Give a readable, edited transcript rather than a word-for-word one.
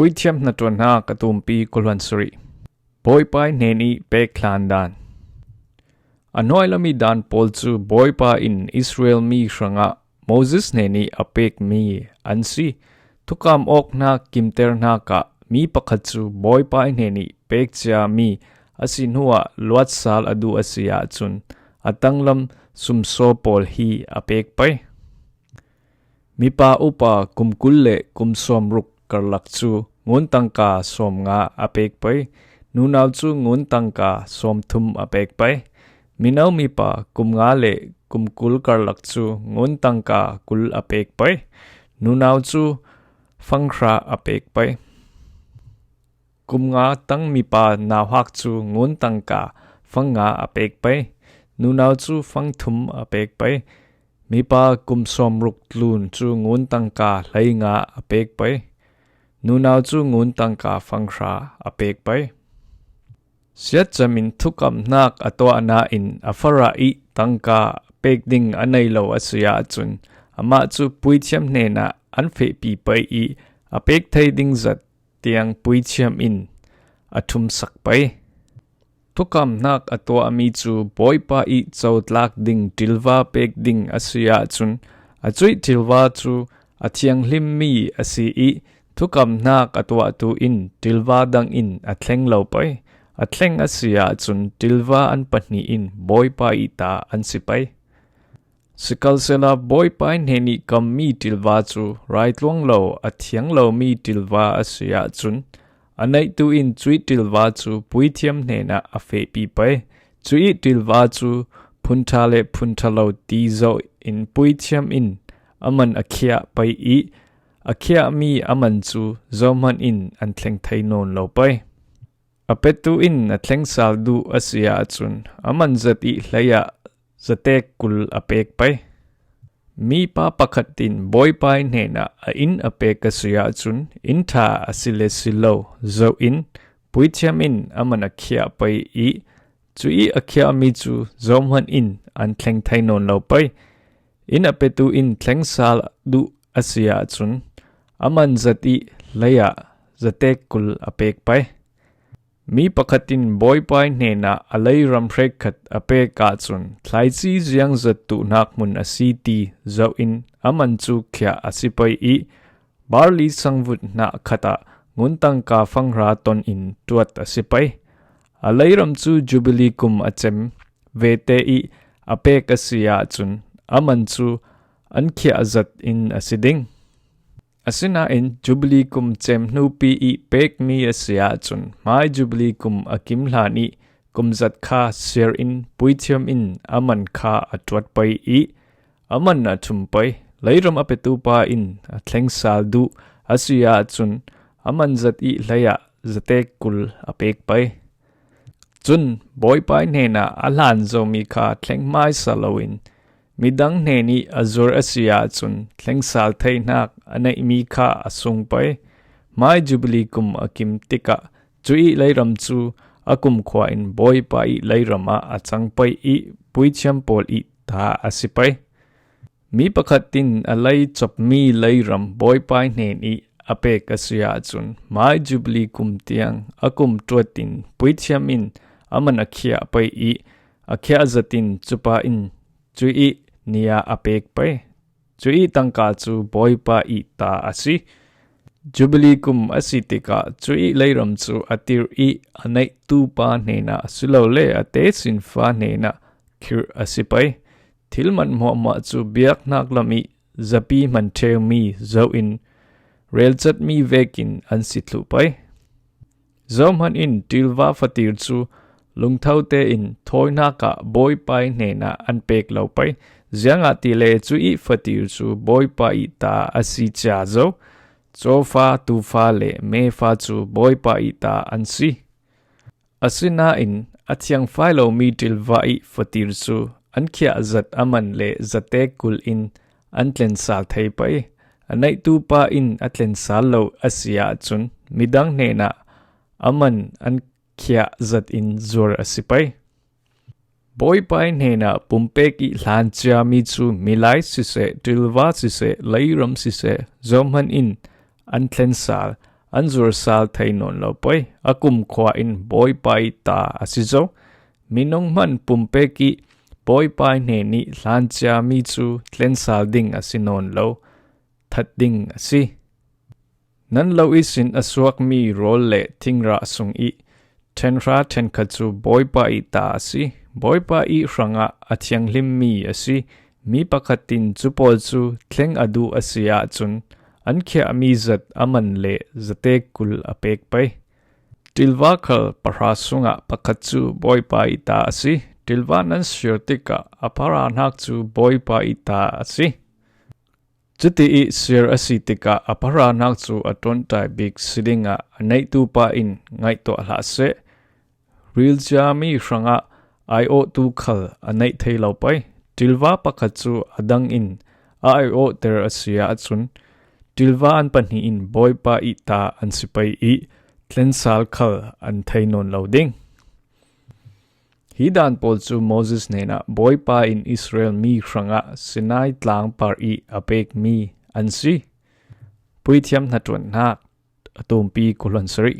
Puitiam na tuan na katumpi kulwan suri. Boy pa neni pek landan. Anoy lami dan polchu boy pa in Israel mi shranga Moses neni apek mi ansi. Tukam ok na kimter na ka mi pakatsu boy pa neni pek tia mi asinua luat sal adu asiya chun. Atanglam sumso pol hi apek pay. Mi pa upa kumkulle kumsom ruk karlak chu ngun tangka som nga apek pay. Nunaw chu ngun tangka som thum apek pay. Minaw mi pa kumngale kumkul karlak chu ngun tangka kul apek pay. Nunaw chu fangkra apek pay. Kumnga tang mi pa nawhak chu ngun tangka fanga apek pay. Nunaw chu fang thum apek pay. Mi pa kumsom ruk tlun chu ngun tangka lay nga apek pay. Nunaw chu ngun tangka fangkra apek pay. Siyat jamin thukam nak atwa na in afara I tangka pek ding anay law asuya chun. Ama chu puitiam nena anfe pi pay I apek thay ding zat tiang puitiam in atum sak pay. Thukam nak atwa mi chu boy pa I chautlak ding tilwa pek ding asuya chun. Achui tilwa chu atiang lim mi asi I thukam nak atwa tu in tilwa dang in atleng law pay. Atleng asiya chun tilwa an patni in boy pa ita an sipay. Sikal sela boy pa neni kam mi tilwa chu right long law atiang law mi tilwa asiya chun. Anay tu in chui tilwa chu puitiam nena afe pi pay. Chui tilwa chu puntale puntalaw tizo in puitiam in aman akia pay I. Akia mi aman chu zoman in an tleng thay non law pay. Apetu in atleng saldu asiya chun aman zat I laya zatek kul apek pay. Mi pa pakatin boy pa nena a in apek asiya chun in tha asile silaw zo in puitiam in aman akia pay I. Chui akia mi chu zoman in an tleng thay non law pay. In apetu in tleng saldu asiya chun aman zat I laya zatek kul apek pay. Mi pakatin boy pa nena alay ramprekat apek ka chun. Tlaisi ziyang zatu nakmun asiti zo in aman chu kya asipay I. Barli sangvut na kata nguntang ka fangra ton in tuat asipay. Alay ram chu jubilee kum achem vete I apek asiya chun. Aman chu an kya azat in asiding. Asina in jubilee kum chem nupi I pek mi asiya chun. Mai jubilee kum akim lani kum zat ka share in puitiam in aman ka atwat pay I. Aman na tumpay. Layram apetu pa in atleng saldu asiya chun. Aman zat I laya zatek kul apek pay. Chun boy pa nena alan zo mi ka tleng mai salawin. Midang neni azur asiya chun tleng sal thay nak anay mi ka asung pay. Mai jubilee kum akim tika chui layram chu akum kwa in boy pa I layrama achang pay I puitiam pol I ta asipay. Mi pakatin alay chop mi layram boy pa neni apek asiya chun. Mai jubilee kum tiang akum tuatin puitiam in aman akia pay I. Akia zatin chupa in chui niya apek pay. Chui tangka chu boy pa I ta asi. Jubilee kum asitika chui layram chu atir I anay tu pa nena sulaw le ate sinfa nena kir asipay. Tilman mo chu biak naklami zapi mantew mi zo in relchat mi vekin ansitlu pay. Zoman in tilwa fatir chu lungthaw te in thoy na ka boy pa nena anpek law pay. Ziyang atile chui fatir chu boy pa I ta asi cha zo. Cho fa tu fa le me fa chu boy pa I ta ansi. Asina in atyang philo mi tilwa I fatir chu ankia zat aman le zatek kul in antlen sal thay pay. Anay tu pa in atlen sal law asiya chun. Midang nena aman ankia zat in zur asipay. Boy pa nena pumpek I lancha mi chu milay sise tilwa sise layram sise zoman in antlen sal anzur sal thei non lo poi akum khwa in boy pai ta asizo minong man pumpe ki boy pai ne ni lancha mi chu tlen sal ding asinon lo that ding asi nan lo isin aswak mi rol le thingra sung I tenra ten khachu boy pai ta asi boy pai ranga athiang lim mi asi mi pakhatin chupol chu thleng adu asia chun an khia mi zat aman le zate kul apek pai tilwa khal parha sunga pakhachu boy pai ta asi tilwa nan shirtika apara nak chu boy pai ta asi chuti I sir asitika apara nak chu aton tai big sidinga nei tu pa in ngai to hla se real jami ranga io tu khal anei theilo pai tilwa pakhachu adang in io ter asia chun tilwa an pani in boy pa I ta an sipai I tlen sal khal an theinon loading hidan pol chu Moses nena boy pa in Israel mi ranga Sinai tlang par I apek mi an si puithiam natun nak atum pi kulon sari